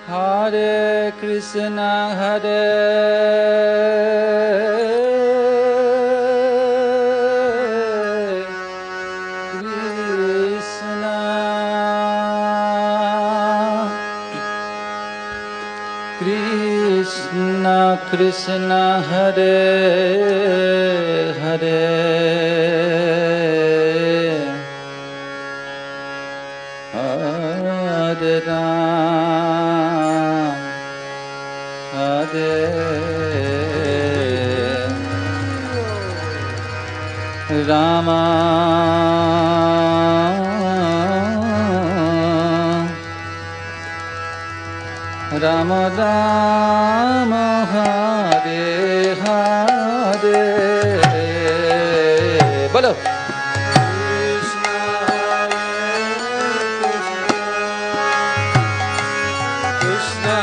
Hare Krishna, Hare Krishna, Krishna Krishna, Hare Hare, Hare Ram, Hare Rama, Rama Rama, Hare Hare. Bolo. Krishna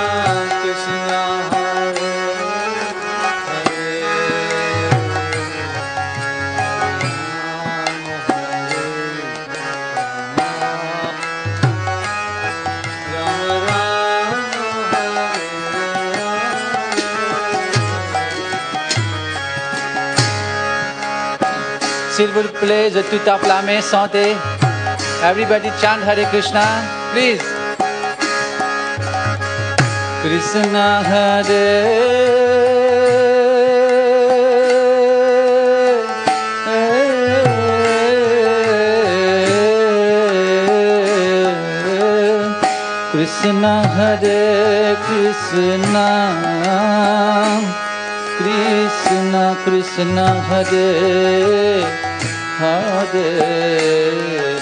Krishna, Hare Hare, Rama Rama, S'il vous plaît, de tout acclamer, santé. Everybody chant Hare Krishna, please. Krishna Krishna Hare Krishna, Krishna Krishna Hare Hare,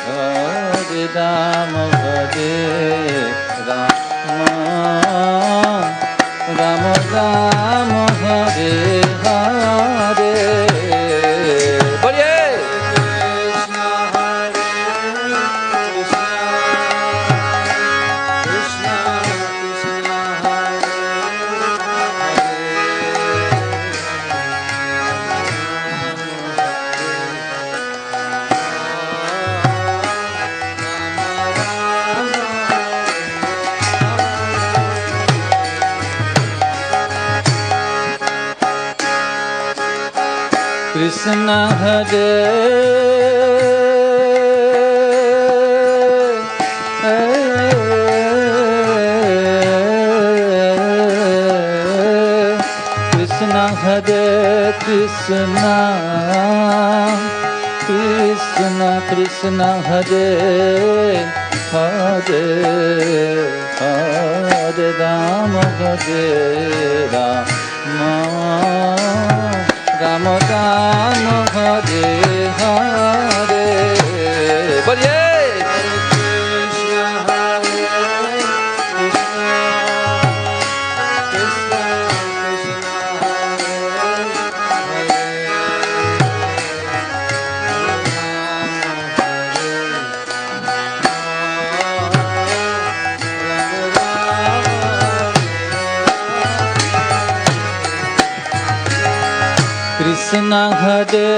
Hare Rama, Hare Rama, Rama Rama, Hare Hare. Boliye! Krishna Hare Krishna, Krishna Krishna Hare Krishna Hare Krishna Hare Krishna, Krishna Krishna Hare Hare, Hare Rama, Hare Rama, Rama Rama, Hare Hare. Boliye! Krishna Hare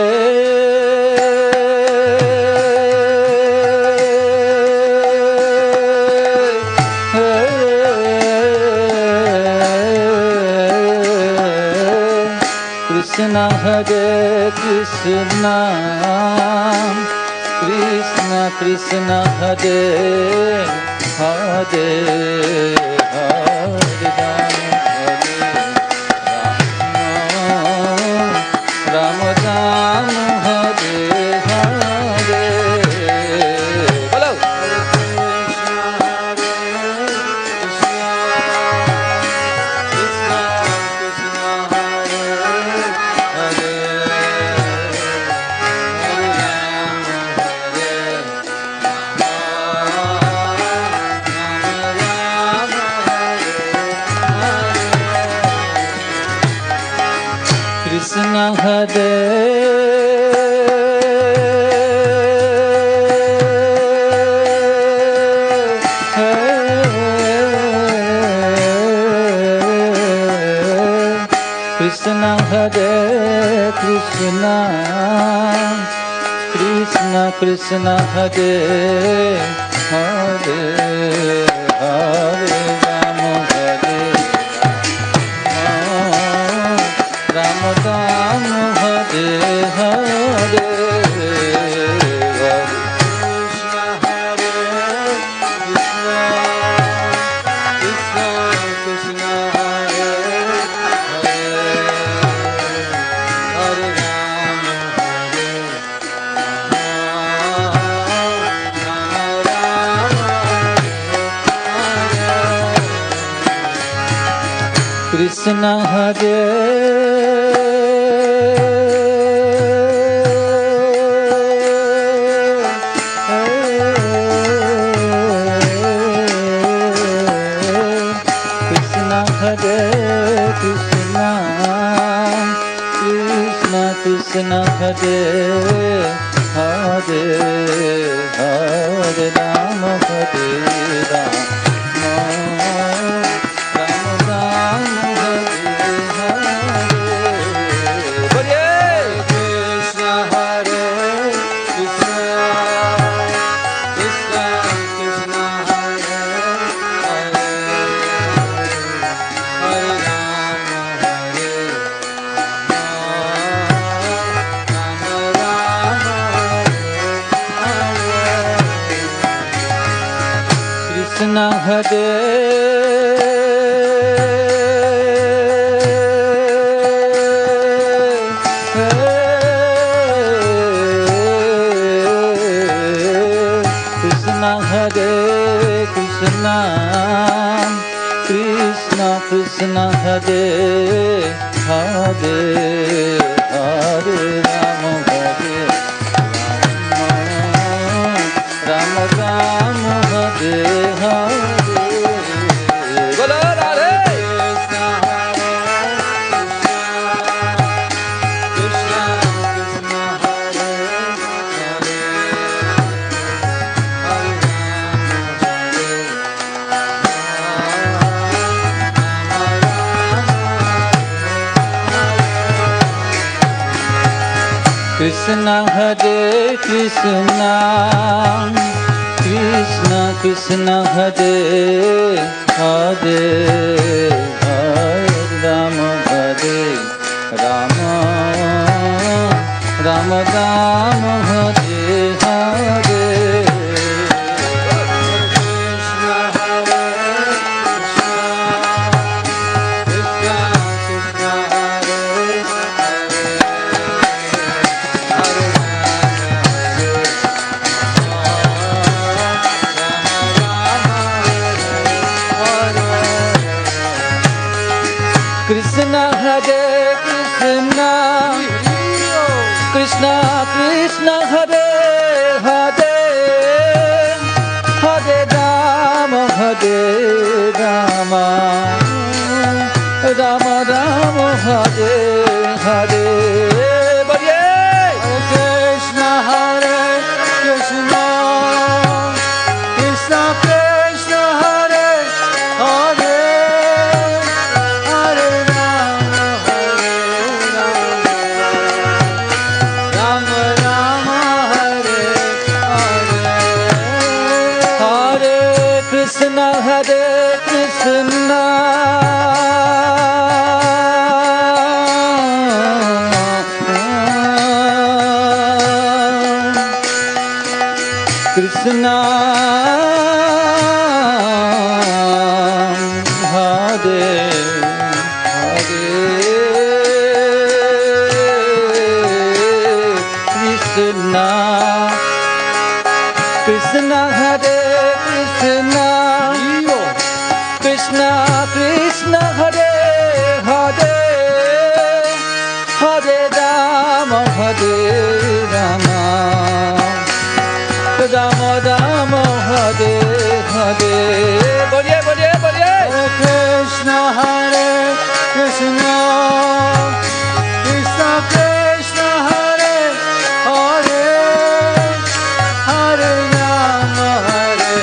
Krishna Hare Krishna, Krishna Krishna Hare Hare, Hare Rama, Rama Rama, Hare Hare. Bolo. Krishna Hare Krishna Hare Krishna, Krishna Krishna Hare Hare, Hare Rama, Krishna Hare Krishna Hare Krishna Krishna Krishna Hare Hare Hare Rama Hare Rama Krishna Hare Krishna Hare Krishna Krishna Krishna Hare Hare Hare Rama Hare Rama Rama Hare Hare Bolo Radhe Krishna Hare Krishna Krishna Hare Hare Krishna Hare Krishna Krishna Krishna Hare Hare Hare Rama Hare Rama Rama Rama Hare Hare Krishna Hare Krishna Krishna Krishna Hare Krishna Hare Krishna Krishna Krishna Hare Hare Hare Rama Hare Rama Rama Rama Hare Hare Krishna Hare Krishna Krishna Krishna Hare Hare Krishna Hare Krishna Krishna Hare Hare Krishna Krishna Hare Krishna Krishna Krishna Hare Hare Hare Rama Hare Rama Rama Rama Hare Hare Boliye boliye boliye Krishna Hare Krishna Krishna Krishna Hare Hare Hare Rama Hare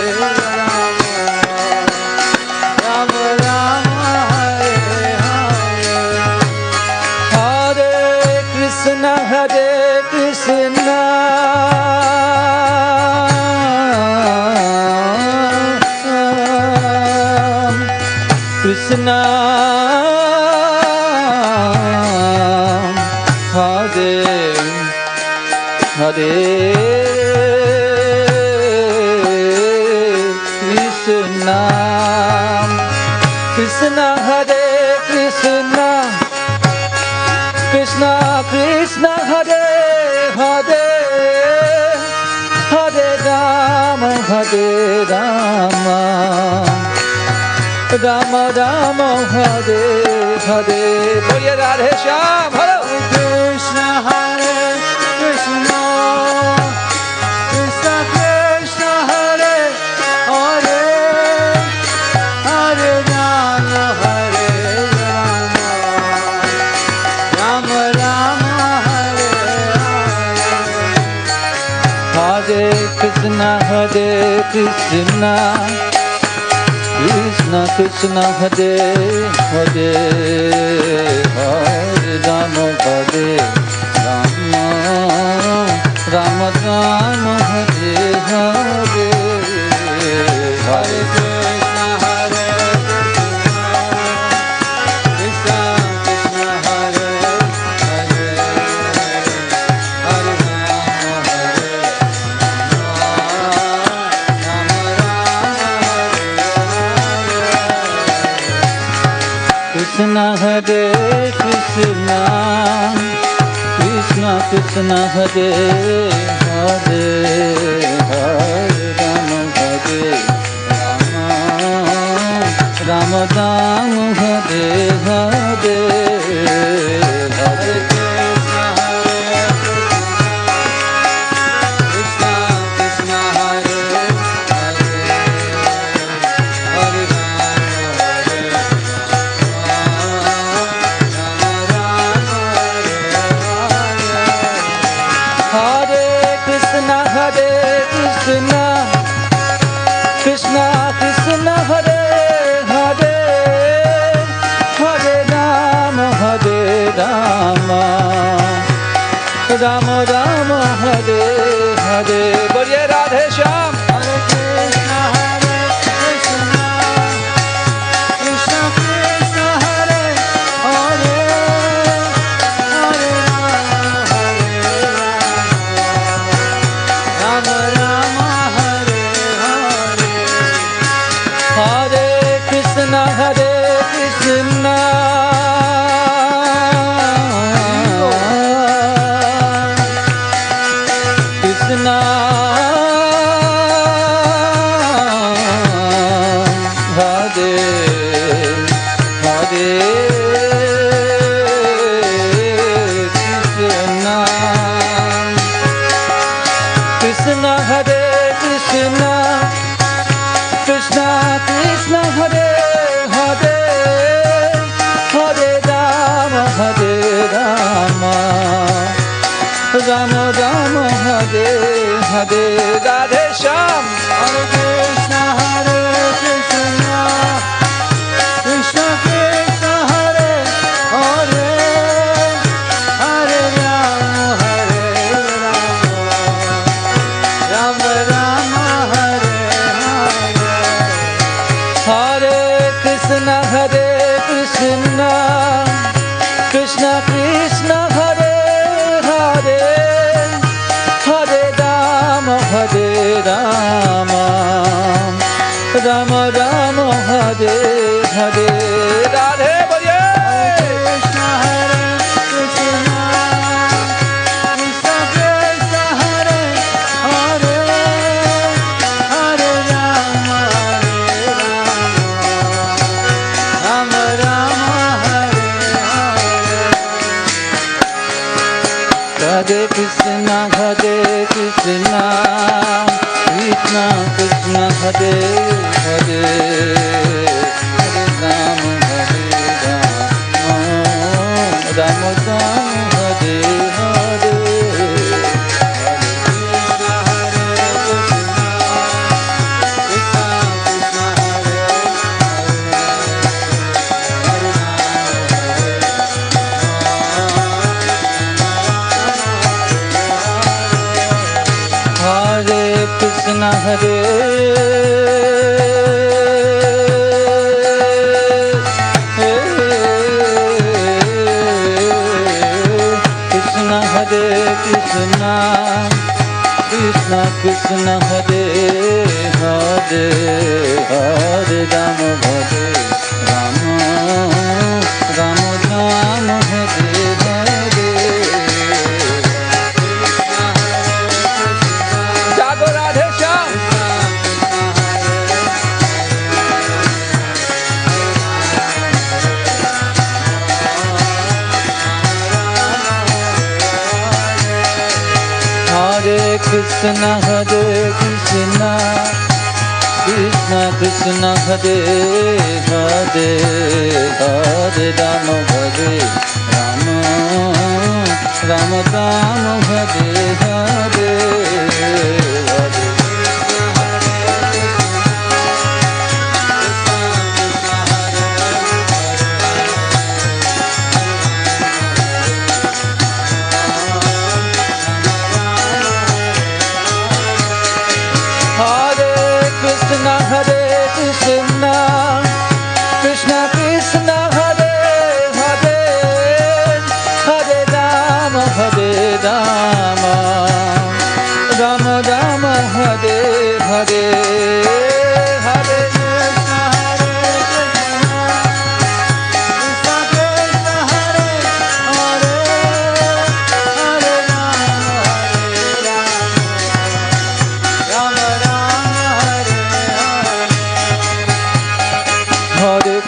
Rama Rama Hare Hare Krishna Hare Krishna Krishna Hare Hare Krishna Krishna Hare Krishna Krishna Krishna Hare Hare Hare Rama Hare Rama Rama Rama Hare Hare. Boliye Radhe Shyam. Hare Krishna Hare Krishna, Krishna Krishna Hare Hare, Hare Rama Hare Rama, Rama Rama Hare Hare. Hare Krishna Hare Krishna, Krishna Krishna Hare Hare, Hare Rama Hare Rama, Rama Rama Hare Hare. Hare Krishna Hare Krishna, Krishna Krishna Hare Hare, Hare Rama Hare Rama, Rama Rama Hare Hare. Krishna Hare Krishna, Krishna Krishna Hare Hare, Hare Rama Hare Rama, Rama Rama Hare Hare. Hare Krishna Hare Krishna, Krishna Krishna Hare Hare, Hare Rama Hare Rama, Rama Rama Hare Hare. Boliye Radhe Shyam. Hare Krishna Hare Krishna, Krishna Krishna Hare Hare, Hare Rama Hare Rama, Rama Rama Hare Hare. Hare Krishna Hare Krishna, Krishna Hare Hare, Krishna Krishna Hare Krishna, Krishna Krishna Hare Hare, Hare Rama Hare Rama, Rama Rama Hare Hare. Radhe Shyam. Hare Krishna Hare Krishna, Krishna Krishna Hare Hare, Hare Rama Hare Rama, Rama Rama Hare Hare. Hare Krishna Hare Krishna, Krishna Krishna Hare Hare, Hare Rama Hare Rama, Rama Rama Hare Hare. Radhe Boliye. Krishna Hare Krishna, Krishna Krishna Hare Hare, Hare Rama Rama, Rama Hare Hare. Hare Krishna Hare Krishna, Krishna Krishna Hare Hare, Hare Rama Hare Rama, Rama Rama Hare Hare. Krishna Hare Krishna, Krishna Krishna Hare Krishna Hare Krishna Krishna Krishna Hare Hare Hare Rama Hare Rama Rama Rama Hare Hare Jago Radhe Shyam Krishna Hare Krishna Krishna Krishna Hare Hare Hare Rama Hare Rama Rama Rama Hare Hare Hare Krishna Hare Krishna Krishna Krishna Hare Hare Hare Rama Hare Rama Rama Rama Hare Hare Hare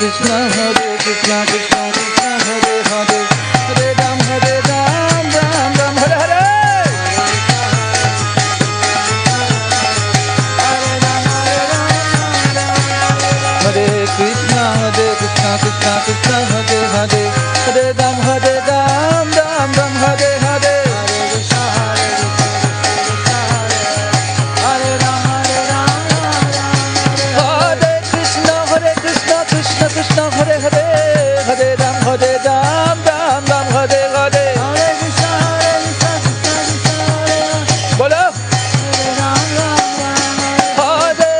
Krishna Hare Krishna Krishna Krishna Hare Hare Hare Rama Hare Rama Rama Hare Krishna Krishna Krishna Hare Hare Hare Ram Ram Ram Hare Hare Hare Krishna Krishna Krishna Hare Hare Hare Ram Ram Ram Hare Hare Krishna Hare Hare Hare Ram Ram Ram Hare Hare Hare Krishna Krishna Hare Bolo Hare Ram Hare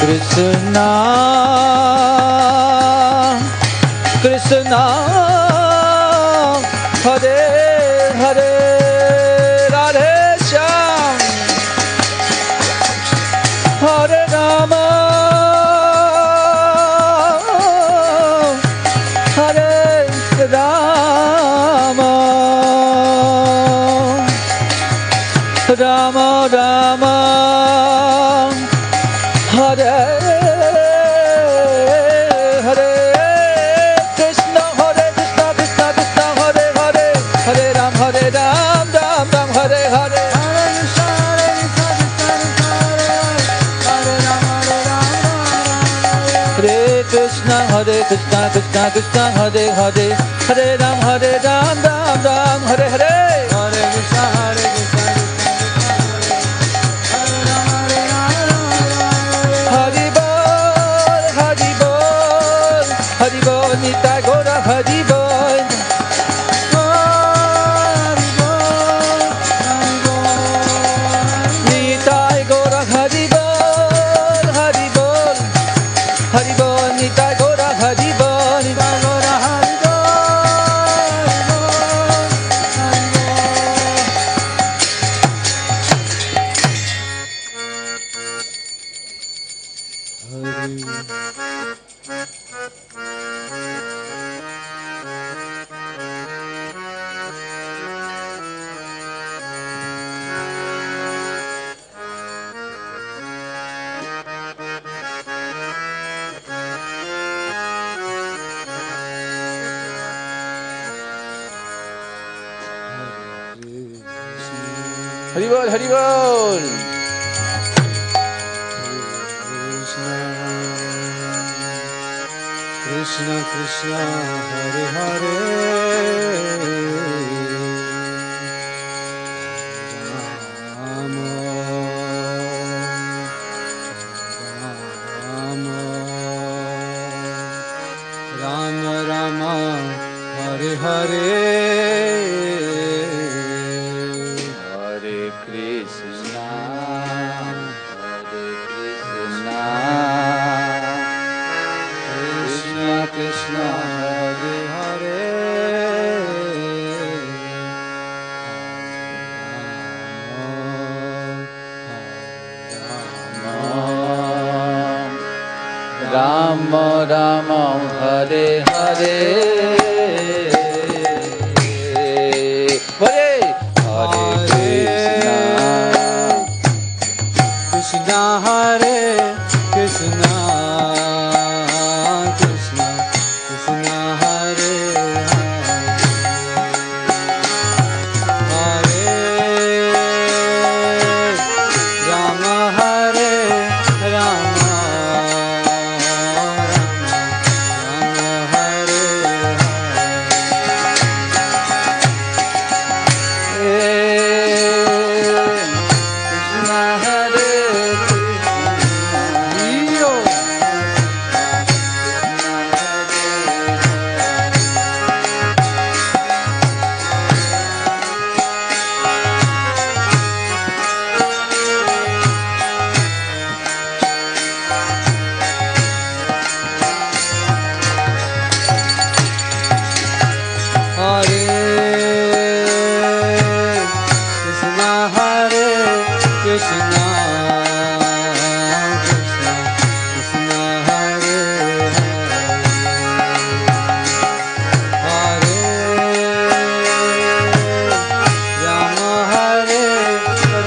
Krishna Krishna Krishna Hare Hare Radhe Shyam Hare Rama Hare Rama Rama Rama Hare Hare Krishna Krishna Krishna Hare Hare Hare Ram Ram Ram Hare Hare Hare Krishna Hari Bol Hari Bol Hari Bol Nitai Gora Hari Bol Hari Bol Nitai Gora Hari Bol Hari Bol Hari Bol Nitai Gora Hari Bol Nitai Gora Hari Bol Hari Bol Krishna Krishna Hare Hare Rama Rama Rama Rama Hare Hare Rama Rama Hare Hare Hare Hare Krishna Krishna Hare Krishna Krishna Krishna Hare Hare Rama Hare Rama Rama Hare Krishna Hare Krishna Krishna Krishna Hare Hare Rama Hare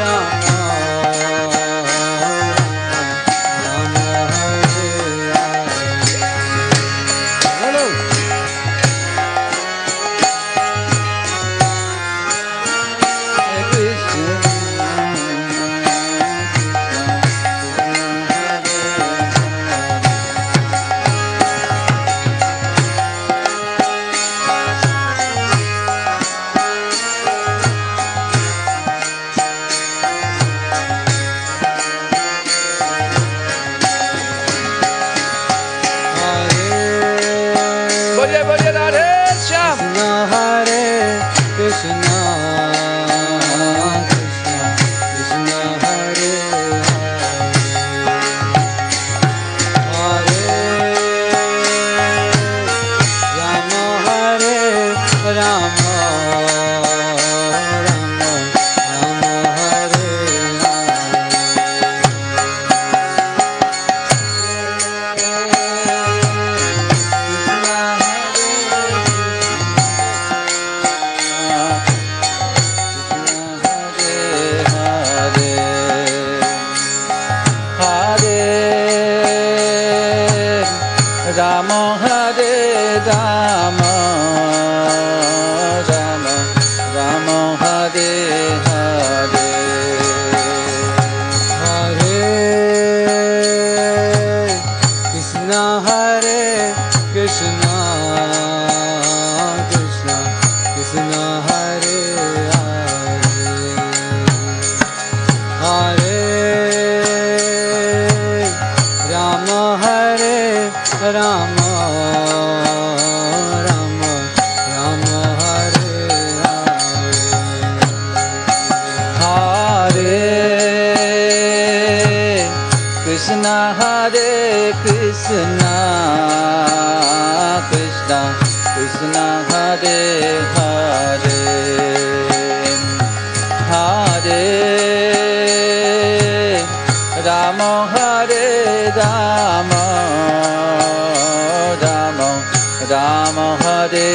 Rama Rama Hare Hello बोलिए बोलिए Radhe Shyam Krishna Hare Krishna Krishna Krishna Hare Hare Rama Hare Rama Rama Rama Hare Rama Hare Rama Rama Rama Hare Hare Hare Krishna Hare Krishna Krishna Krishna Hare Hare Rama Hare Rama Rama Rama Hare Hare Krishna Hare Krishna Krishna Krishna Hare Hare Hare Rama Hare Rama Rama Rama Hare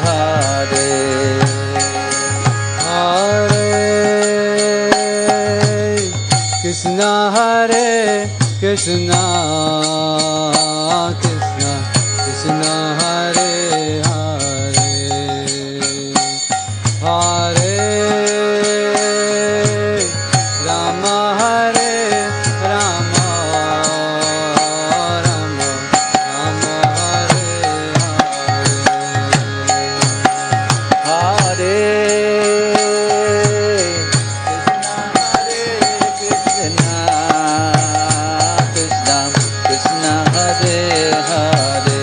Hare Hare Krishna Hare Krishna Krishna Krishna Hare Hare Hare Rama Hare Rama Rama Rama Hare Hare Krishna Krishna Hare Hare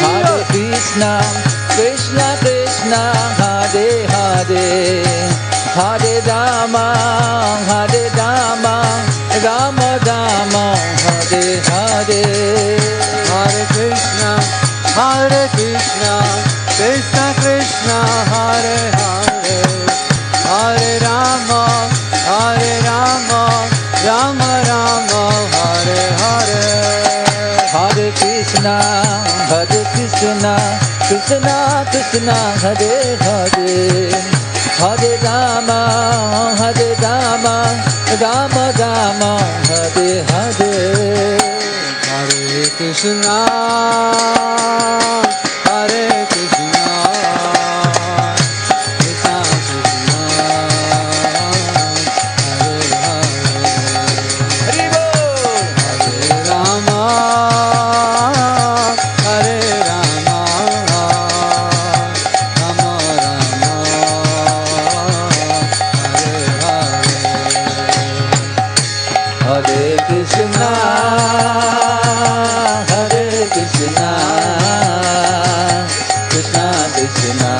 Hare Krishna, Krishna Krishna, Hare Hare, Hare Rama, Hare Rama, Rama Rama, Hare Hare. Hare Krishna, Krishna Krishna, Hare Hare, Hare Rama, Rama Rama, Hare Hare. Hare Krishna, Krishna Krishna, Hare Hare, Hare Rama, Rama Rama, Hare Hare. Hare Krishna, Krishna Krishna, Hare Hare. Hari Bol. Hare Rama, Rama Rama, Hare Hare. Hare Krishna, Krishna Krishna,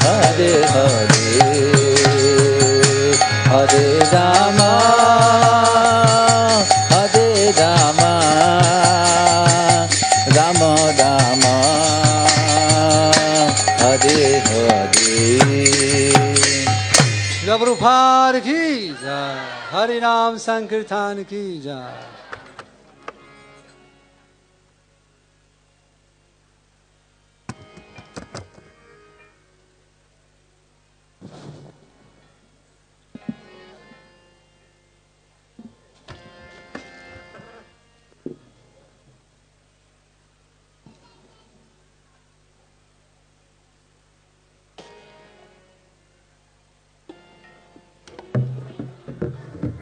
Hare Hare, Hare Rama, Rama Rama, Hare Hare. Prabhupada की जय, हरि नाम संकीर्तन की जय।